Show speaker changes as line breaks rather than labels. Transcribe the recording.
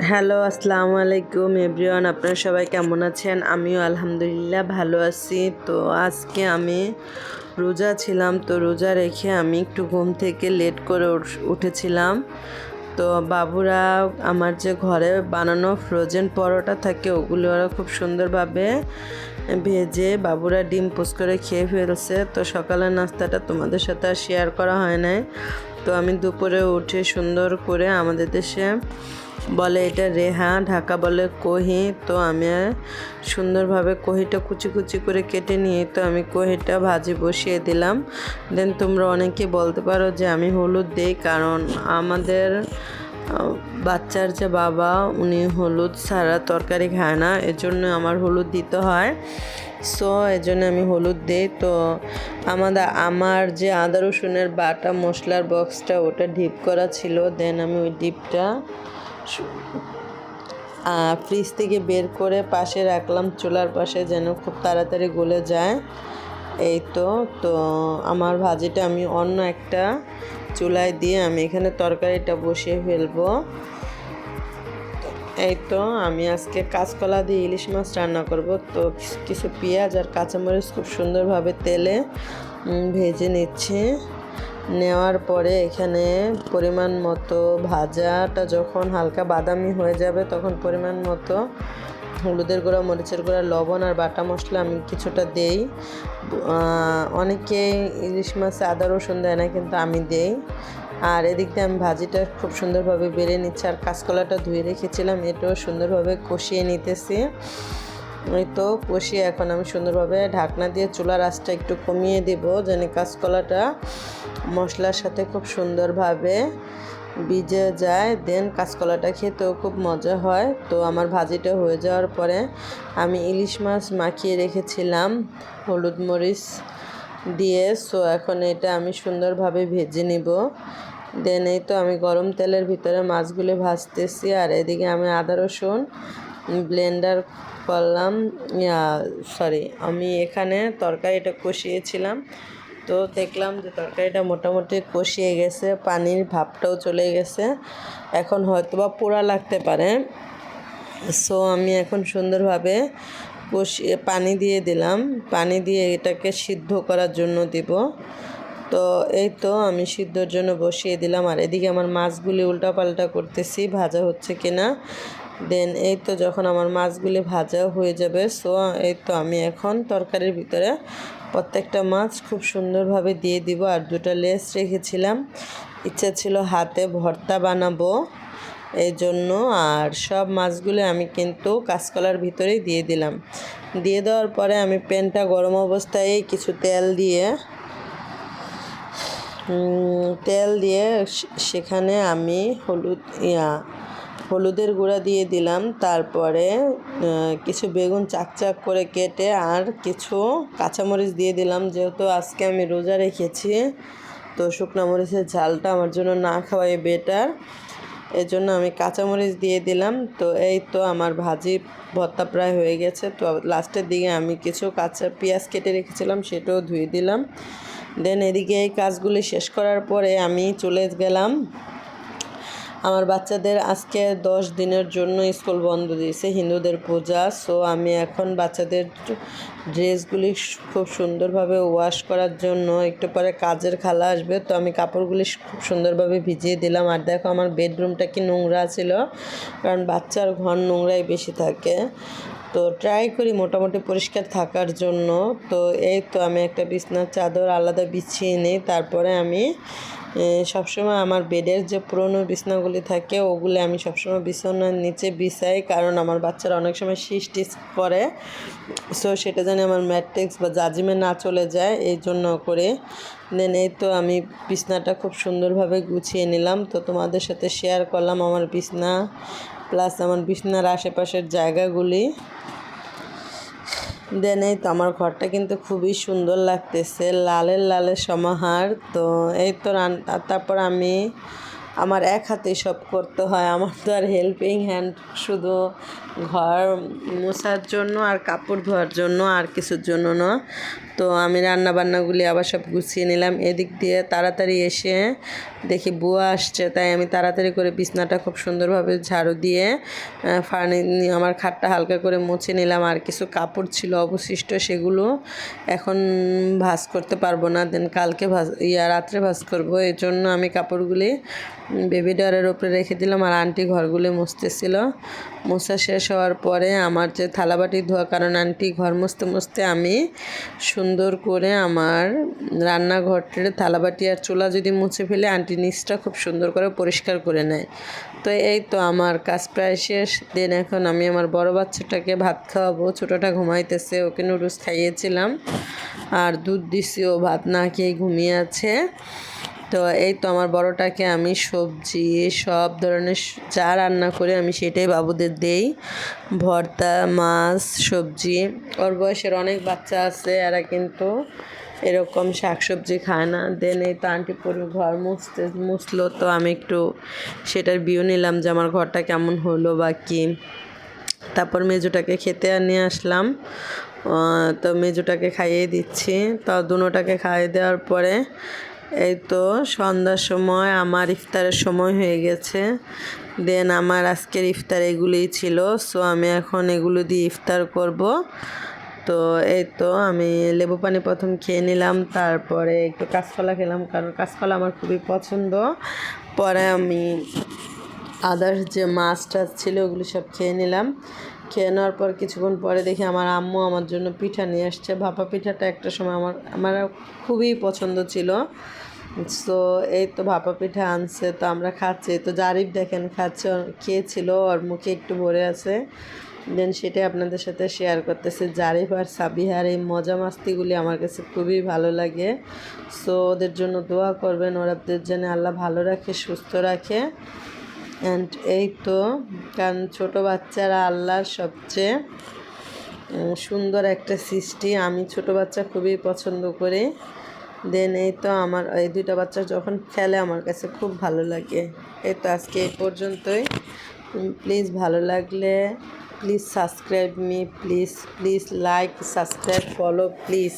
Hello, আসসালামু আলাইকুম everyone. আপনারা সবাই কেমন আছেন? আমিও আলহামদুলিল্লাহ ভালো আছি। তো আজকে আমি রোজা ছিলাম, তো রোজা রেখে আমি একটু ঘুম থেকে লেট করে উঠেছিলাম। তো বাবুরা আমার যে ঘরে বানানো ফ্রোজেন পরোটা থাকে ওগুলো ওরা খুব সুন্দরভাবে ভেজে বাবুরা ডিম পোস্ট করে খেয়ে ফেলছে। তো সকালের নাস্তাটা তোমাদের সাথে আর শেয়ার করা হয় নাই। তো আমি দুপুরে উঠে সুন্দর করে, আমাদের দেশে বলে এটা রেহা, ঢাকা বলে কহি, তো আমি সুন্দরভাবে কহিটা কুচি কুচি করে কেটে নিয়ে তো আমি কহিটা ভাজি বসিয়ে দিলাম। দেন তোমরা অনেকে বলতে পারো যে আমি হলুদ দিই, কারণ আমাদের বাচ্চার যে বাবা উনি হলুদ ছাড়া তরকারি খায় না, এজন্য আমার হলুদ দিতে হয়। সো এজন্য আমি হলুদ দিই। তো আমার যে আদা রসুনের বাটা মশলার বক্সটা ওটা ডিপ করা ছিল, দেন আমি ওই ডিপটা ফ্রিজ থেকে বের করে পাশে রাখলাম, চুলার পাশে, যেন খুব তাড়াতাড়ি গলে যায়। এই তো আমার ভাজিটা আমি অন্য একটা চুলায় দিয়ে আমি এখানে তরকারিটা বসিয়ে ফেলবো। এই তো আমি আজকে কাঁচকলা দিয়ে ইলিশ মাছ রান্না করব। তো কিছু পেঁয়াজ আর কাঁচামরিচ খুব সুন্দরভাবে তেলে ভেজে নিচ্ছি। নেওয়ার পরে এখানে পরিমাণ মতো, ভাজাটা যখন হালকা বাদামি হয়ে যাবে তখন পরিমাণ মতো হলুদের গুঁড়া, মরিচের গুঁড়া, লবণ আর বাটা মশলা আমি কিছুটা দেই। অনেকে ইলিশ মাছে আদা রসুন দেয় না, কিন্তু আমি দেই। আর এদিক দিয়ে আমি ভাজিটা খুব সুন্দরভাবে বেড়ে নিচ্ছি, আর কাঁচকলাটা ধুয়ে রেখেছিলাম এটাও সুন্দরভাবে কষিয়ে নিতেছি। এই তো কষিয়ে এখন আমি সুন্দরভাবে ঢাকনা দিয়ে চুলার আঁচটা একটু কমিয়ে দেব, যেন কাঁচকলাটা মশলার সাথে খুব সুন্দরভাবে ভিজে যায়। দেন কাঁচকলাটা খেতেও খুব মজা হয়। তো আমার ভাজিটা হয়ে যাওয়ার পরে আমি ইলিশ মাছ মাখিয়ে রেখেছিলাম হলুদ মরিচ দিয়ে। সো এখন এটা আমি সুন্দরভাবে ভেজে নিব। দেন এই তো আমি গরম তেলের ভিতরে মাছগুলি ভাজতেছি, আর এদিকে আমি আদা রসুন ব্লেন্ডার করলাম। আমি এখানে তরকারিটা কষিয়েছিলাম। তো দেখলাম যে তরকারিটা মোটামুটি কষিয়ে গেছে, পানির ভাবটাও চলে গেছে। এখন হয়তো বা পোড়া লাগতে পারে। সো আমি এখন সুন্দরভাবে কষিয়ে পানি দিয়ে দিলাম, পানি দিয়ে এটাকে সিদ্ধ করার জন্য দিব। তো এই তো আমি সিদ্ধর জন্য বসিয়ে দিলাম, আর এদিকে আমার মাছগুলি উল্টাপাল্টা করতেছি ভাজা হচ্ছে কিনা। দেন এই তো যখন আমার মাছগুলি ভাজা হয়ে যাবে, সো এই তো আমি এখন তরকারির ভিতরে প্রত্যেকটা মাছ খুব সুন্দরভাবে দিয়ে দিব। আর দুটো লেস রেখেছিলাম, ইচ্ছা ছিল হাতে ভর্তা বানাবো এই জন্য। আর সব মাছগুলো আমি কিন্তু কাঁচকলার ভিতরেই দিয়ে দিলাম। দিয়ে দেওয়ার পরে আমি প্যানটা গরম অবস্থায় কিছু তেল দিয়ে সেখানে আমি হলুদের গুঁড়া দিয়ে দিলাম। তারপরে কিছু বেগুন চাক করে কেটে আর কিছু কাঁচামরিচ দিয়ে দিলাম। যেহেতু আজকে আমি রোজা রেখেছি, তো শুকনো মরিচের ঝালটা আমার জন্য না খাওয়াই বেটার, এজন্য আমি কাঁচামরিচ দিয়ে দিলাম। তো এই তো আমার ভাজি ভর্তা প্রায় হয়ে গেছে। তো লাস্টের দিকে আমি কিছু কাঁচা পেঁয়াজ কেটে রেখেছিলাম, সেটাও ধুয়ে দিলাম। দেন এদিকে এই কাজগুলি শেষ করার পরে আমি চলে গেলাম, আমার বাচ্চাদের আজকে 10 দিনের জন্য স্কুল বন্ধ দিয়েছে, হিন্দুদের পূজা। সো আমি এখন বাচ্চাদের ড্রেসগুলি খুব সুন্দরভাবে ওয়াশ করার জন্য, একটু পরে কাজের খালা আসবে, তো আমি কাপড়গুলি খুব সুন্দরভাবে ভিজিয়ে দিলাম। আর দেখো আমার বেডরুমটা কি নোংরা ছিল, কারণ বাচ্চার ঘর নোংরাই বেশি থাকে। তো ট্রাই করি মোটামুটি পরিষ্কার থাকার জন্য। তো এই তো আমি একটা বিছনার চাদর আলাদা বিছিয়ে নিই। তারপরে আমি সবসময় আমার বেডের যে পুরনো বিছনাগুলি থাকে ওগুলি আমি সবসময় বিছানার নিচে বিছাই, কারণ আমার বাচ্চারা অনেক সময় শিস করে। সো সেটা যেন আমার ম্যাট্রিক্স বা জাজিমে না চলে যায়, এই জন্য করে। দেন এই তো আমি বিছনাটা খুব সুন্দরভাবে গুছিয়ে নিলাম। তো তোমাদের সাথে শেয়ার করলাম আমার বিছনা প্লাস আমার বিছনার আশেপাশের জায়গাগুলি। দেন এই তো আমার ঘরটা কিন্তু খুবই সুন্দর লাগতেছে, লালের সমাহার। তো এই তো তারপর আমি আমার এক হাতেই সব করতে হয়, আমার তো আর হেল্পিং হ্যান্ড শুধু ঘর মোছার জন্য আর কাপড় ধোয়ার জন্য আর কিছুর জন্য না। তো আমি রান্নাবান্নাগুলি আবার সব গুছিয়ে নিলাম। এদিক দিয়ে তাড়াতাড়ি এসে দেখি বুয়া আসছে, তাই আমি তাড়াতাড়ি করে বিছনাটা খুব সুন্দরভাবে ঝাড়ু দিয়ে আমার খাটটা হালকা করে মুছে নিলাম। আর কিছু কাপড় ছিল অবশিষ্ট, সেগুলো এখন ভাঁজ করতে পারবো না, দেন কালকে রাত্রে ভাঁজ করবো। এই জন্য আমি কাপড়গুলি বেবি ডয়ারের উপরে রেখে দিলাম। আর আন্টি ঘরগুলি মুছতেছিল। মোছা শেষ হওয়ার পরে আমার যে থালাবাটি ধোয়া, কারণ আন্টি ঘর মুছতে মুছতে আমি সুন্দর করে আমার রান্নাঘরটির থালাবাটি আর চুলা যদি মুছে ফেলে, আন্টি নিচটা খুব সুন্দর করে পরিষ্কার করে নেয়। তো এই তো আমার কাজ প্রায় শেষ। দেন এখন আমি আমার বড় বাচ্চাটাকে ভাত খাওয়াবো। ছোটোটা ঘুমাইতেছে, ওকে নুডলস খাইয়েছিলাম আর দুধ দিছি, ও ভাত না খেয়ে ঘুমিয়ে আছে। তো এই তো আমার বড়টাকে আমি সবজি সব ধরনের যা রান্না করে আমি সেটাই বাবুদের দেই, ভর্তা, মাছ, সবজি। ওর বয়সের অনেক বাচ্চা আছে, এরা কিন্তু এরকম শাকসবজি খায় না। দেন এই তো আন্টি পুরো ঘর মুছলো, তো আমি একটু সেটার ভিউ নিলাম যে আমার ঘরটা কেমন হলো বা কী। তারপর মেজোটাকে খেতে নিয়ে আসলাম, তো মেজোটাকে খাইয়ে দিচ্ছি। তো দুটোটাকে খাইয়ে দেওয়ার পরে এই তো সন্ধ্যার সময় আমার ইফতারের সময় হয়ে গেছে। দেন আমার আজকের ইফতার এগুলোই ছিল। সো আমি এখন এগুলো দিয়ে ইফতার করব। তো এই তো আমি লেবু পানি প্রথম খেয়ে নিলাম, তারপরে একটু কাঁচকলা খেলাম, কারণ কাঁচকলা আমার খুবই পছন্দ। পরে আমি আদার্স যে মাছ টাছ ছিল ওগুলো সব খেয়ে নিলাম। খেয়ে নেওয়ার পর কিছুক্ষণ পরে দেখি আমার আম্মু আমার জন্য পিঠা নিয়ে আসছে। ভাপা পিঠাটা একটা সময় আমার খুবই পছন্দ ছিল। সো এই তো ভাপা পিঠা আনছে, তো আমরা খাচ্ছি। তো জারিফ দেখেন খাচ্ছে, খেয়েছিল, ওর মুখে একটু ভরে আছে। দেন সেটাই আপনাদের সাথে শেয়ার করতেছি। জারিফ আর সাবিহার এই মজা মাস্তিগুলি আমার কাছে খুবই ভালো লাগে। সো ওদের জন্য দোয়া করবেন, ওদের যেন আল্লাহ ভালো রাখে, সুস্থ রাখে। অ্যান্ড এই তো, কারণ ছোটো বাচ্চারা আল্লাহর সবচেয়ে সুন্দর একটা সৃষ্টি। আমি ছোটো বাচ্চা খুবই পছন্দ করি। দেন এই তো আমার এই দুইটা বাচ্চা যখন খেলে আমার কাছে খুব ভালো লাগে। এই তো আজকে এই পর্যন্তই। প্লিজ ভালো লাগলে please subscribe me, please like, subscribe, follow please.